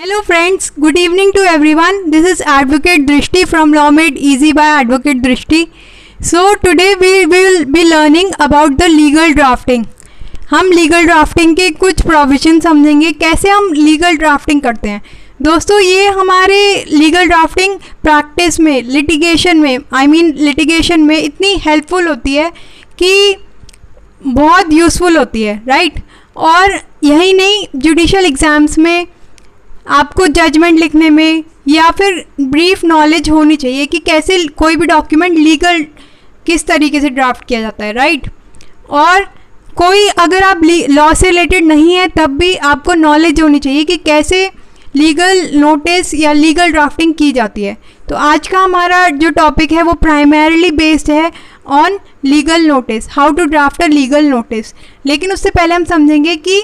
Hello friends, good evening to everyone. This is Advocate Drishti from Law Made Easy by Advocate Drishti. So today we will be learning about the legal drafting. हम legal drafting के कुछ provision समझेंगे, कैसे हम legal drafting करते हैं। दोस्तों ये हमारे लीगल ड्राफ्टिंग प्रैक्टिस में, लिटिगेशन में इतनी हेल्पफुल होती है कि बहुत यूज़फुल होती है, राइट। और यही नहीं, जुडिशल एग्ज़ाम्स में आपको जजमेंट लिखने में या फिर ब्रीफ नॉलेज होनी चाहिए कि कैसे कोई भी डॉक्यूमेंट लीगल किस तरीके से ड्राफ्ट किया जाता है, राइट। और कोई अगर आप लॉ से रिलेटेड नहीं है तब भी आपको नॉलेज होनी चाहिए कि कैसे लीगल नोटिस या लीगल ड्राफ्टिंग की जाती है। तो आज का हमारा जो टॉपिक है वो प्राइमरीली बेस्ड है on legal notice, how to draft a legal notice. लेकिन उससे पहले हम समझेंगे कि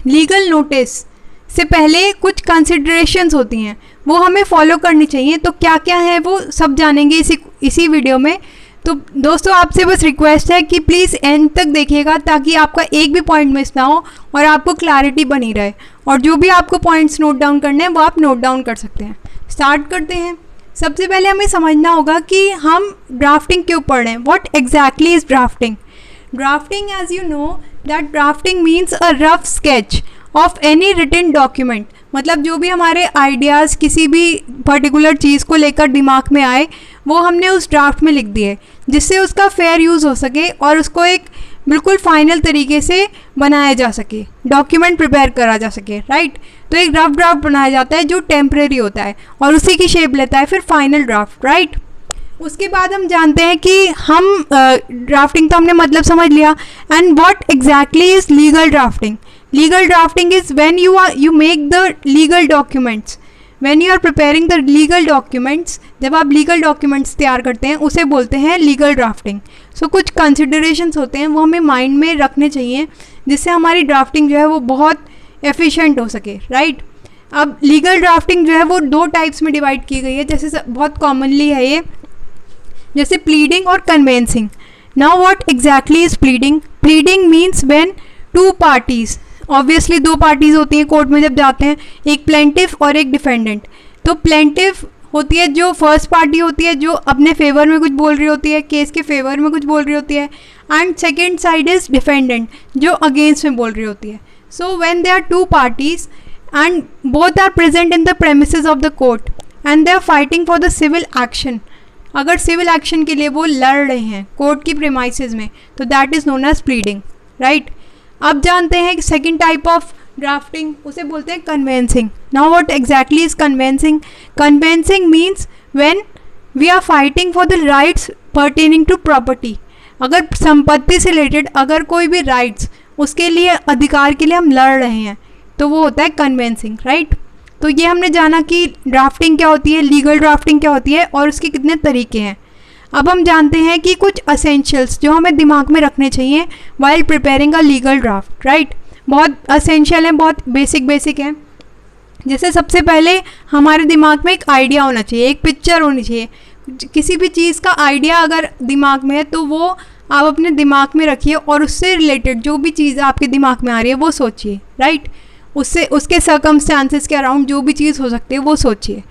लीगल नोटिस से पहले कुछ कंसिडरेशंस होती हैं, वो हमें फॉलो करनी चाहिए। तो क्या क्या है वो सब जानेंगे इसी वीडियो में। तो दोस्तों आपसे बस रिक्वेस्ट है कि प्लीज़ एंड तक देखिएगा ताकि आपका एक भी पॉइंट मिस ना हो और आपको क्लैरिटी बनी रहे। और जो भी आपको पॉइंट्स नोट डाउन करने हैं वो आप नोट डाउन कर सकते हैं। स्टार्ट करते हैं। सबसे पहले हमें समझना होगा कि हम ड्राफ्टिंग क्यों पढ़ रहे हैं। What exactly is drafting. Drafting, as you know that drafting means a rough sketch of any written document. मतलब जो भी हमारे आइडियाज़ किसी भी पर्टिकुलर चीज़ को लेकर दिमाग में आए वो हमने उस ड्राफ्ट में लिख दिए, जिससे उसका फेयर यूज़ हो सके और उसको एक बिल्कुल फाइनल तरीके से बनाया जा सके, डॉक्यूमेंट प्रिपेयर करा जा सके, राइट। तो एक रफ ड्राफ्ट बनाया जाता है जो टेम्परेरी होता है और उसी की शेप लेता है फिर फाइनल ड्राफ्ट, राइट। उसके बाद हम जानते हैं कि हम ड्राफ्टिंग तो हमने मतलब समझ लिया। And what exactly is legal drafting. Legal drafting is when you make the legal documents, when you are preparing the legal documents। जब आप legal documents तैयार करते हैं उसे बोलते हैं legal drafting। So कुछ considerations होते हैं वो हमें माइंड में रखने चाहिए जिससे हमारी ड्राफ्टिंग जो है वो बहुत एफिशिएंट हो सके, राइट। अब लीगल ड्राफ्टिंग जो है वो दो टाइप्स में डिवाइड की गई है, जैसे बहुत कॉमनली है ये, जैसे प्लीडिंग और conveyancing. Now what exactly is pleading. Pleading means when two parties, obviously दो पार्टीज होती हैं कोर्ट में जब जाते हैं, एक प्लेंटिफ और एक डिफेंडेंट। तो प्लेंटिफ होती है जो फर्स्ट पार्टी होती है, जो अपने फेवर में कुछ बोल रही होती है, केस के फेवर में कुछ बोल रही होती है। And second side is defendant जो अगेंस्ट में बोल रही होती है। So when they are two parties and both are present in the premises of the court and they are fighting for the civil action, अगर सिविल एक्शन के लिए वो लड़ रहे हैं कोर्ट की प्रेमाइसेस में, तो that is known as pleading, right. अब जानते हैं कि सेकेंड टाइप ऑफ ड्राफ्टिंग, उसे बोलते हैं conveyancing. Now what exactly is conveyancing. Conveyancing means when we are fighting for the rights pertaining to property. अगर संपत्ति से रिलेटेड अगर कोई भी राइट्स, उसके लिए अधिकार के लिए हम लड़ रहे हैं तो वो होता है कन्वेंसिंग, राइट। तो ये हमने जाना कि ड्राफ्टिंग क्या होती है, लीगल ड्राफ्टिंग क्या होती है और उसके कितने तरीके हैं। अब हम जानते हैं कि कुछ असेंशियल्स जो हमें दिमाग में रखने चाहिए while preparing a legal draft, right. बहुत असेंशियल हैं, बहुत बेसिक हैं। जैसे सबसे पहले हमारे दिमाग में एक आइडिया होना चाहिए, एक पिक्चर होनी चाहिए। किसी भी चीज़ का आइडिया अगर दिमाग में है तो वो आप अपने दिमाग में रखिए और उससे रिलेटेड जो भी चीज़ आपके दिमाग में आ रही है वो सोचिए, राइट। उससे उसके सर्कमस्टांसेस के अराउंड जो भी चीज़ हो सकती है वो सोचिए।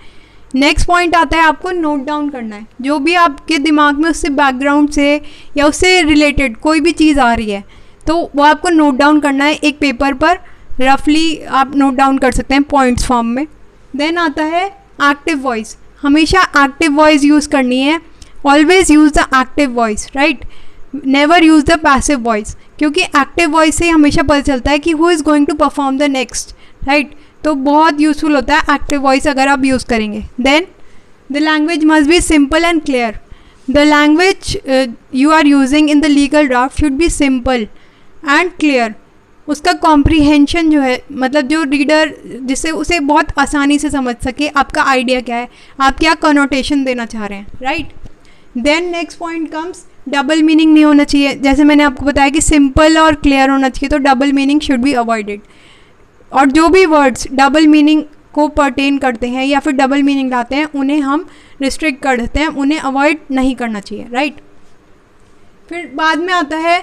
नेक्स्ट पॉइंट आता है आपको नोट डाउन करना है। जो भी आपके दिमाग में उससे बैकग्राउंड से या उससे रिलेटेड कोई भी चीज़ आ रही है तो वो आपको नोट डाउन करना है एक पेपर पर। रफली आप नोट डाउन कर सकते हैं पॉइंट्स फॉर्म में। देन आता है एक्टिव वॉइस। हमेशा एक्टिव वॉइस यूज़ करनी है। Always use the active voice, right. Never use the passive voice, क्योंकि एक्टिव वॉइस से हमेशा पता चलता है कि who is going to perform the next, right. तो बहुत यूज़फुल होता है एक्टिव वॉइस अगर आप यूज़ करेंगे। Then the language must be simple and clear. The language you are using in the legal draft should be simple and clear. उसका comprehension जो है, मतलब जो रीडर जिससे उसे बहुत आसानी से समझ सके आपका आइडिया क्या है, आप क्या कनोटेशन देना चाह रहे हैं, right. Then next point comes double meaning नहीं होना चाहिए। जैसे मैंने आपको बताया कि सिंपल और क्लियर होना चाहिए, तो double meaning should be avoided. और जो भी वर्ड्स डबल मीनिंग को पर्टेन करते हैं या फिर डबल मीनिंग लाते हैं उन्हें हम रिस्ट्रिक्ट कर देते हैं, उन्हें अवॉइड नहीं करना चाहिए, राइट। फिर बाद में आता है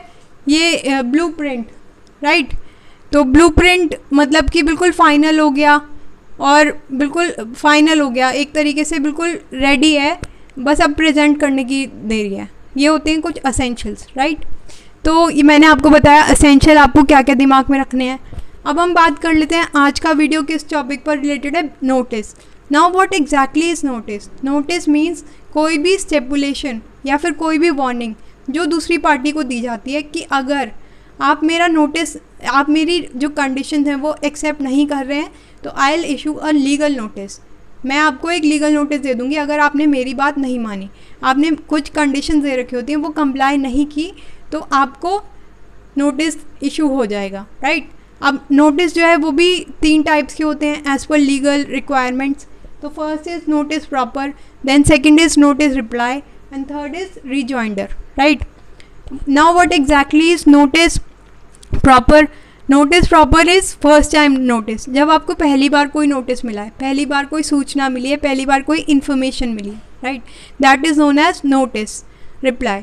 ये ब्लूप्रिंट, राइट। तो ब्लूप्रिंट मतलब कि बिल्कुल फाइनल हो गया, और बिल्कुल फाइनल हो गया, एक तरीके से बिल्कुल रेडी है, बस अब प्रेजेंट करने की देरी है। ये होते हैं कुछ असेंशियल्स, राइट। तो ये मैंने आपको बताया असेंशियल आपको क्या क्या दिमाग में रखने हैं। अब हम बात कर लेते हैं आज का वीडियो किस टॉपिक पर रिलेटेड है, notice. Now what exactly is notice? Notice means कोई भी स्टेपुलेशन या फिर कोई भी वार्निंग जो दूसरी पार्टी को दी जाती है कि अगर आप मेरा नोटिस, आप मेरी जो कंडीशन हैं वो एक्सेप्ट नहीं कर रहे हैं तो I will issue a legal notice. मैं आपको एक लीगल नोटिस दे दूंगी अगर आपने मेरी बात नहीं मानी, आपने कुछ कंडीशन दे रखी होती हैं वो कंप्लाई नहीं की तो आपको नोटिस इशू हो जाएगा, राइट। अब नोटिस जो है वो भी 3 टाइप्स के होते हैं एज पर लीगल रिक्वायरमेंट्स। तो first is notice proper, then second is notice reply and third is rejoinder, right. Now what exactly is notice proper? Notice proper is first time notice, जब आपको पहली बार कोई notice मिला है, पहली बार कोई सूचना मिली है, पहली बार कोई इन्फॉर्मेशन मिली है, right, that is known as notice reply.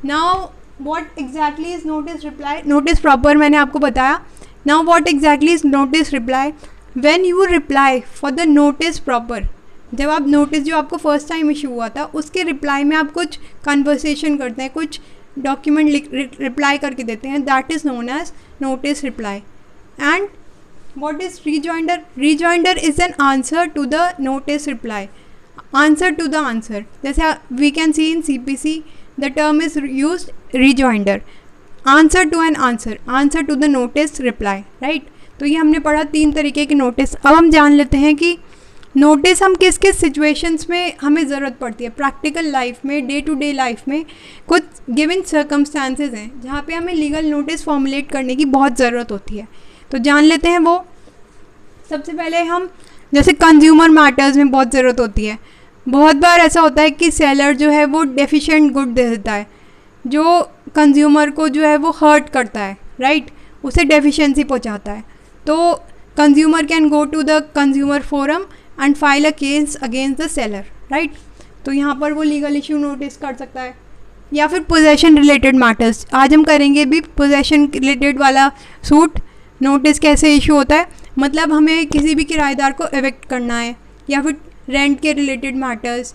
Now what exactly is notice reply? Notice proper मैंने आपको बताया। Now what exactly is notice reply? When you reply for the notice proper, जब आप नोटिस जो आपको फर्स्ट टाइम इशू हुआ था उसके रिप्लाई में आप कुछ कन्वर्सेशन करते हैं, कुछ डॉक्यूमेंट रिप्लाई करके देते हैं, that is known as notice reply. And what is rejoinder? Rejoinder is an answer to the notice reply, answer to the answer. जैसे we can see in CPC the term is used rejoinder, answer to an answer, answer to the notice reply, right. तो ये हमने पढ़ा 3 तरीके के notice. अब हम जान लेते हैं कि नोटिस हम किस किस सिचुएशंस में हमें ज़रूरत पड़ती है। प्रैक्टिकल लाइफ में, डे टू डे लाइफ में कुछ गिवन सर्कमस्टांसेस हैं जहाँ पे हमें लीगल नोटिस फॉर्मुलेट करने की बहुत ज़रूरत होती है। तो जान लेते हैं वो। सबसे पहले हम जैसे कंज्यूमर मैटर्स में बहुत ज़रूरत होती है। बहुत बार ऐसा होता है कि सेलर जो है वो डेफिशिएंट गुड दे देता है जो कंज्यूमर को जो है वो हर्ट करता है, राइट, उसे डेफिशिएंसी पहुँचाता है। तो consumer can go to the consumer forum and file a case against the seller, right. तो यहाँ पर वो लीगल इशू नोटिस कर सकता है। या फिर पोजेशन रिलेटेड मैटर्स, आज हम करेंगे भी पोजेशन रिलेटेड वाला सूट। नोटिस कैसे इशू होता है, मतलब हमें किसी भी किराएदार को एविक्ट करना है, या फिर रेंट के रिलेटेड मैटर्स,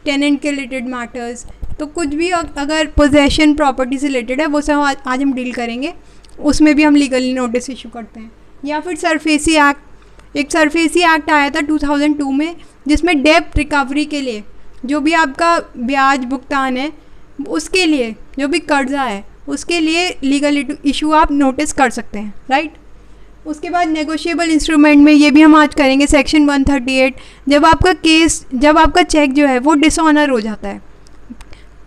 टेनेंट के रिलेटेड मैटर्स, तो कुछ भी अगर पोजेशन प्रॉपर्टी से रिलेटेड है वो सब आज हम डील करेंगे, उसमें भी हम लीगली नोटिस इशू करते हैं। या फिर सरफेसी एक्ट, एक सरफेसी एक्ट आया था 2002 में जिसमें डेब्ट रिकवरी के लिए, जो भी आपका ब्याज भुगतान है उसके लिए, जो भी कर्जा है उसके लिए लीगल इशू आप नोटिस कर सकते हैं, राइट। उसके बाद नेगोशिएबल इंस्ट्रूमेंट में ये भी हम आज करेंगे, सेक्शन 138, जब आपका केस, जब आपका चेक जो है वो डिसऑनर हो जाता है,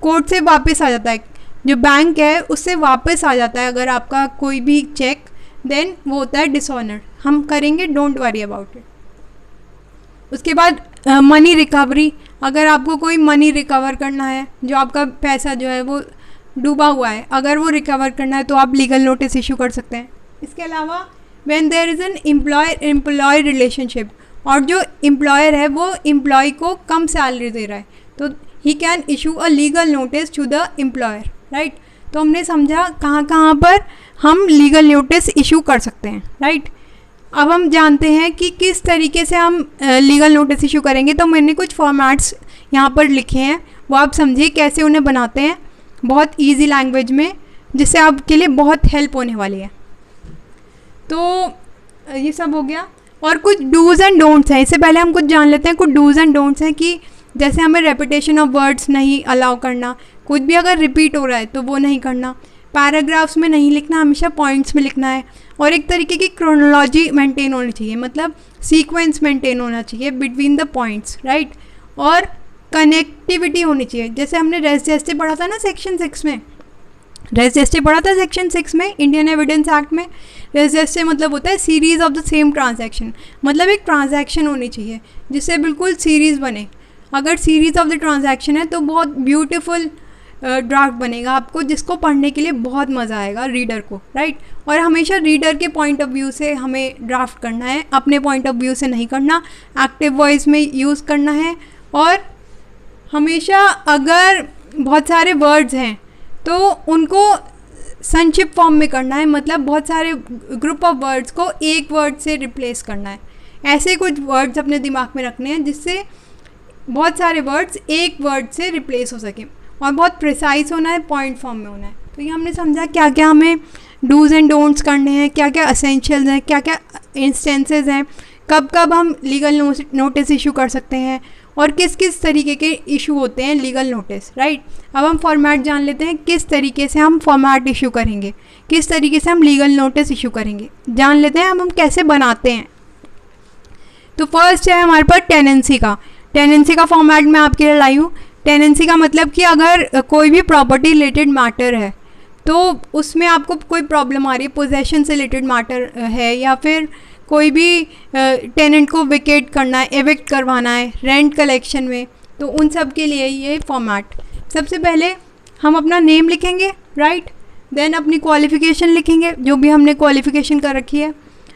कोर्ट से वापस आ जाता है, जो बैंक है उससे वापस आ जाता है अगर आपका कोई भी चेक, देन वो होता है डिसऑनर। हम करेंगे, डोंट वरी अबाउट इट। उसके बाद मनी रिकवरी, अगर आपको कोई मनी रिकवर करना है, जो आपका पैसा जो है वो डूबा हुआ है, अगर वो रिकवर करना है तो आप लीगल नोटिस इशू कर सकते हैं। इसके अलावा when there is an employ relationship, और जो एम्प्लॉयर है वो एम्प्लॉय को कम सैलरी दे रहा है, तो he can issue a legal notice to the employer, right. तो हमने समझा कहाँ कहाँ पर हम लीगल नोटिस इशू कर सकते हैं, राइट। अब हम जानते हैं कि किस तरीके से हम लीगल नोटिस इशू करेंगे। तो मैंने कुछ फॉर्मेट्स यहाँ पर लिखे हैं, वो आप समझिए कैसे उन्हें बनाते हैं, बहुत इजी लैंग्वेज में, जिससे आपके लिए बहुत हेल्प होने वाली है। तो ये सब हो गया, और कुछ डूज़ एंड डोंट्स हैं। इससे पहले हम कुछ जान लेते हैं, कुछ डूज़ एंड डोंट्स हैं कि जैसे हमें रेपिटेशन ऑफ वर्ड्स नहीं अलाउ करना, कुछ भी अगर रिपीट हो रहा है तो वो नहीं करना, पैराग्राफ्स में नहीं लिखना, हमेशा पॉइंट्स में लिखना है, और एक तरीके की क्रोनोलॉजी मेंटेन होनी चाहिए, मतलब सीक्वेंस मेंटेन होना चाहिए बिटवीन द पॉइंट्स, राइट। और कनेक्टिविटी होनी चाहिए, जैसे हमने रेस जेस्टे पढ़ा था ना सेक्शन 6 में, रेस जेस्टे पढ़ा था सेक्शन 6 में इंडियन एविडेंस एक्ट में। रेस जेस्टे मतलब होता है series of the same transaction, मतलब एक ट्रांजैक्शन होनी चाहिए जिससे बिल्कुल सीरीज़ बने। अगर सीरीज़ ऑफ द ट्रांजैक्शन है तो बहुत ब्यूटीफुल ड्राफ्ट बनेगा आपको, जिसको पढ़ने के लिए बहुत मज़ा आएगा रीडर को, राइट। और हमेशा रीडर के पॉइंट ऑफ व्यू से हमें ड्राफ्ट करना है, अपने पॉइंट ऑफ व्यू से नहीं करना, एक्टिव वॉइस में यूज़ करना है। और हमेशा अगर बहुत सारे वर्ड्स हैं तो उनको संक्षिप्त फॉर्म में करना है, मतलब बहुत सारे ग्रुप ऑफ वर्ड्स को एक वर्ड से रिप्लेस करना है। ऐसे कुछ वर्ड्स अपने दिमाग में रखने हैं जिससे बहुत सारे वर्ड्स एक वर्ड से रिप्लेस हो सके, और बहुत प्रिसाइज होना है, पॉइंट फॉर्म में होना है। तो ये हमने समझा क्या क्या हमें डूज़ एंड डोंट्स करने हैं, क्या क्या असेंशियल्स हैं, क्या क्या इंस्टेंसेस हैं, कब कब हम लीगल नोटिस इशू कर सकते हैं, और किस किस तरीके के इशू होते हैं लीगल नोटिस, राइट। अब हम फॉर्मेट जान लेते हैं, किस तरीके से हम फॉर्मेट इशू करेंगे, किस तरीके से हम लीगल नोटिस इशू करेंगे, जान लेते हैं हम कैसे बनाते हैं। तो फर्स्ट है हमारे पास टेनेंसी का। टेनेंसी का फॉर्मेट मैं आपके लिए लाई हूँ। टेनेंसी का मतलब कि अगर कोई भी प्रॉपर्टी रिलेटेड मैटर है तो उसमें आपको कोई प्रॉब्लम आ रही है, पोजेशन से रिलेटेड मैटर है, या फिर कोई भी टेनेंट को वेकेट करना है, एविक्ट करवाना है रेंट कलेक्शन में, तो उन सब के लिए ये फॉर्मेट। सबसे पहले हम अपना नेम लिखेंगे, राइट, देन अपनी क्वालिफ़िकेशन लिखेंगे, जो भी हमने क्वालिफ़िकेशन कर रखी है,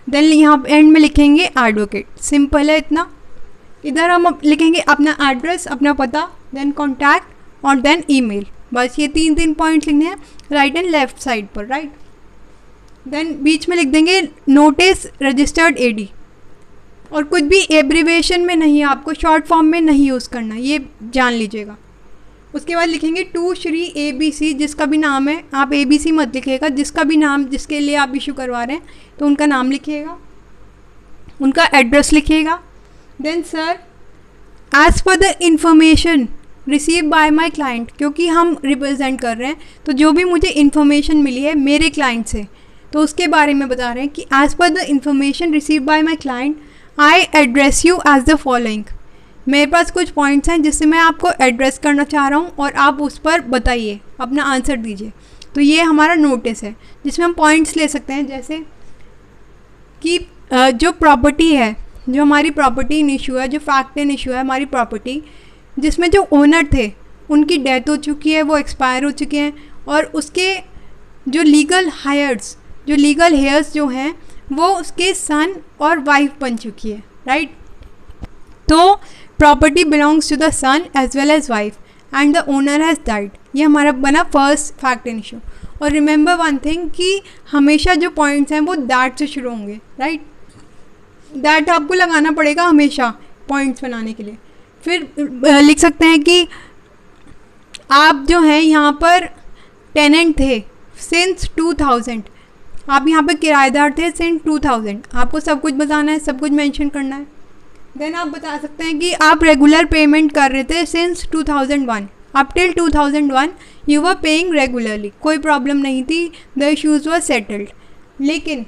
देन यहाँ एंड में लिखेंगे एडवोकेट। सिंपल है इतना। इधर हम लिखेंगे अपना एड्रेस, अपना पता, देन कॉन्टैक्ट और देन ईमेल। बस ये तीन पॉइंट्स लिखने हैं राइट एंड लेफ्ट साइड पर, राइट। देन बीच में लिख देंगे नोटिस रजिस्टर्ड एडी, और कुछ भी एब्रीवेशन में नहीं, आपको शॉर्ट फॉर्म में नहीं यूज़ करना, ये जान लीजिएगा। उसके बाद लिखेंगे टू श्री ABC, जिसका भी नाम है, आप ABC मत लिखिएगा, जिसका भी नाम जिसके लिए आप इशू करवा रहे हैं तो उनका नाम लिखिएगा, उनका एड्रेस लिखिएगा। Then sir, as per the information receive by my client, क्योंकि हम रिप्रेजेंट कर रहे हैं तो जो भी मुझे इन्फॉर्मेशन मिली है मेरे क्लाइंट से तो उसके बारे में बता रहे हैं कि as per the information receive by my client I address you as the following. मेरे पास कुछ पॉइंट्स हैं जिससे मैं आपको एड्रेस करना चाह रहा हूँ और आप उस पर बताइए, अपना आंसर दीजिए। तो ये हमारा नोटिस है जिसमें हम पॉइंट्स ले सकते हैं, जैसे कि जो प्रॉपर्टी है, जो हमारी प्रॉपर्टी इन इशू है, जो फैक्ट इन इशू है हमारी प्रॉपर्टी, जिसमें जो ओनर थे उनकी डेथ हो चुकी है, वो एक्सपायर हो चुके हैं, और उसके जो लीगल हेयर्स जो हैं वो उसके सन और वाइफ बन चुकी है, राइट। तो property belongs to the son as well as wife and the owner has died. ये हमारा बना फर्स्ट फैक्ट इन इशू। और रिमेंबर वन थिंग कि हमेशा जो पॉइंट्स हैं वो दैट से शुरू होंगे, राइट। दैट आपको लगाना पड़ेगा हमेशा पॉइंट्स बनाने के लिए। फिर लिख सकते हैं कि आप जो हैं यहाँ पर टेनेंट थे सिंस 2000, आप यहाँ पर किराएदार थे सिंस 2000, आपको सब कुछ बताना है, सब कुछ मेंशन करना है। देन आप बता सकते हैं कि आप रेगुलर पेमेंट कर रहे थे since 2001, up till 2001 you were paying regularly, कोई प्रॉब्लम नहीं थी, द इश्यूज़ वर सेटल्ड। लेकिन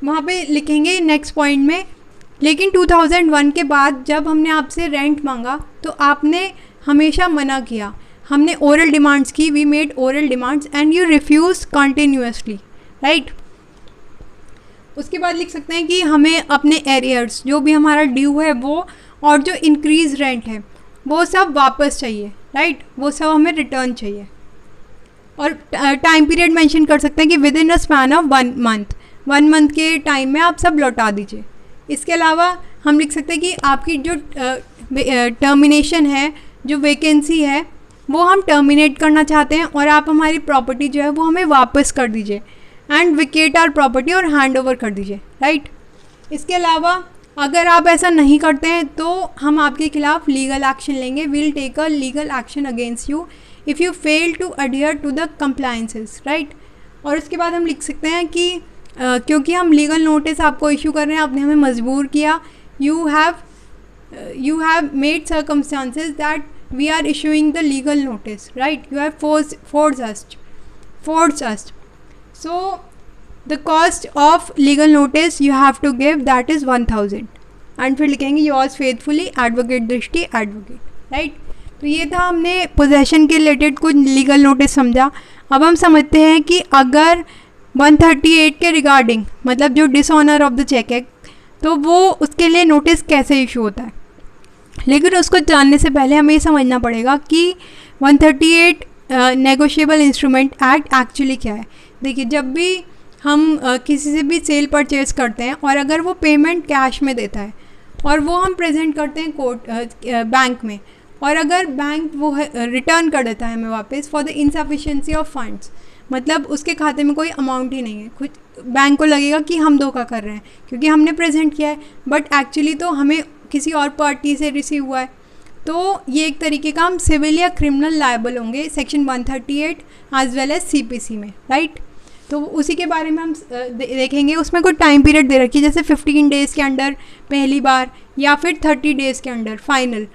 वहाँ पे लिखेंगे नेक्स्ट पॉइंट में, लेकिन 2001 के बाद जब हमने आपसे रेंट मांगा तो आपने हमेशा मना किया, हमने ओरल डिमांड्स की, we made oral demands and you refuse continuously, right. उसके बाद लिख सकते हैं कि हमें अपने एरियर्स, जो भी हमारा ड्यू है वो, और जो इंक्रीज रेंट है वो सब वापस चाहिए, राइट, वो सब हमें रिटर्न चाहिए। और टाइम पीरियड मेंशन कर सकते हैं कि with in a span of 1 month के टाइम में आप सब लौटा दीजिए। इसके अलावा हम लिख सकते हैं कि आपकी जो टर्मिनेशन है, जो वैकेंसी है, वो हम टर्मिनेट करना चाहते हैं और आप हमारी प्रॉपर्टी जो है वो हमें वापस कर दीजिए, एंड विकेट आर प्रॉपर्टी, और हैंड ओवर कर दीजिए, राइट। इसके अलावा अगर आप ऐसा नहीं करते हैं तो हम आपके खिलाफ लीगल एक्शन लेंगे, will take a legal action against you if you fail to adhere to the compliances, right. और उसके बाद हम लिख सकते हैं कि क्योंकि हम लीगल नोटिस आपको इशू कर रहे हैं, आपने हमें मजबूर किया, you have made circumstances that we are issuing the legal notice, right, you have forced us. So the cost of legal notice you have to give, that is 1000, and फिर लिखेंगे yours faithfully एडवोकेट दृष्टि advocate, right. तो ये था, हमने possession के related कुछ legal notice समझा। अब हम समझते हैं कि अगर 138 के रिगार्डिंग, मतलब जो डिसऑनर ऑफ द चेक है, तो वो उसके लिए नोटिस कैसे इशू होता है। लेकिन उसको जानने से पहले हमें ये समझना पड़ेगा कि 138 नेगोशिएबल इंस्ट्रूमेंट एक्ट एक्चुअली क्या है। देखिए, जब भी हम किसी से भी सेल परचेज़ करते हैं और अगर वो पेमेंट कैश में देता है और वो हम प्रेजेंट करते हैं बैंक में, और अगर बैंक वो रिटर्न कर देता है हमें वापस for the insufficiency of funds, मतलब उसके खाते में कोई अमाउंट ही नहीं है, कुछ बैंक को लगेगा कि हम धोखा कर रहे हैं क्योंकि हमने प्रेजेंट किया है, बट एक्चुअली तो हमें किसी और पार्टी से रिसीव हुआ है। तो ये एक तरीके का हम सिविल या क्रिमिनल लायबल होंगे section 138 as well as CPC में, राइट। तो उसी के बारे में हम देखेंगे। उसमें कोई टाइम पीरियड दे रखी है, जैसे 15 डेज़ के अंडर पहली बार या फिर 30 डेज़ के अंडर फाइनल।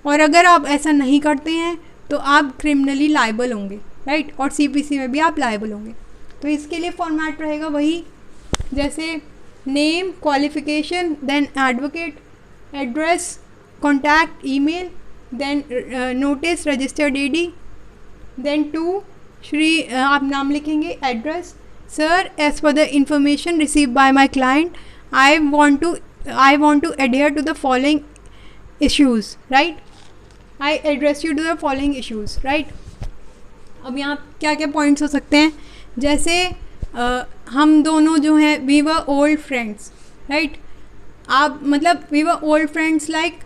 और अगर आप ऐसा नहीं करते हैं तो आप क्रिमिनली लायबल होंगे, राइट, और CPC में भी आप लायबल होंगे। तो इसके लिए फॉर्मेट रहेगा वही, जैसे name, qualification, then advocate, address, contact, email, then notice, registered AD, then to Shri, आप नाम लिखेंगे, address, sir as per the information receive by my client I want to adhere to the following issues, right, I address you to the following issues, right। अब यहाँ क्या क्या points हो सकते हैं, जैसे हम दोनों जो हैं we were old friends, right. आप मतलब we were old friends like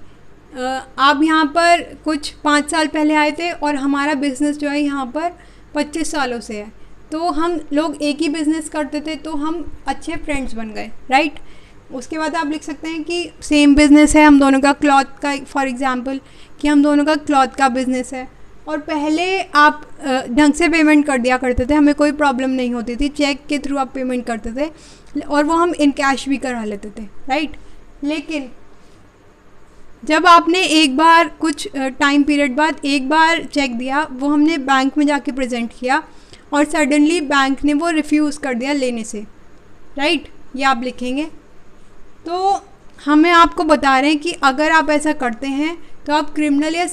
आप यहाँ पर कुछ 5 साल पहले आए थे और हमारा बिज़नेस जो है यहाँ पर 25 सालों से है, तो हम लोग एक ही बिज़नेस करते थे, तो हम अच्छे फ्रेंड्स बन गए, राइट। उसके बाद आप लिख सकते हैं कि सेम बिज़नेस है हम दोनों का, क्लॉथ का, फॉर एग्जांपल कि हम दोनों का क्लॉथ का बिज़नेस है और पहले आप ढंग से पेमेंट कर दिया करते थे, हमें कोई प्रॉब्लम नहीं होती थी, चेक के थ्रू आप पेमेंट करते थे और वो हम इन कैश भी करा लेते थे, राइट। लेकिन जब आपने एक बार कुछ टाइम पीरियड बाद एक बार चेक दिया, वो हमने बैंक में जाके प्रेजेंट किया और सडनली बैंक ने वो रिफ्यूज़ कर दिया लेने से, राइट, ये आप लिखेंगे। तो हमें आपको बता रहे हैं कि अगर आप ऐसा करते हैं तो आप क्रिमिनल या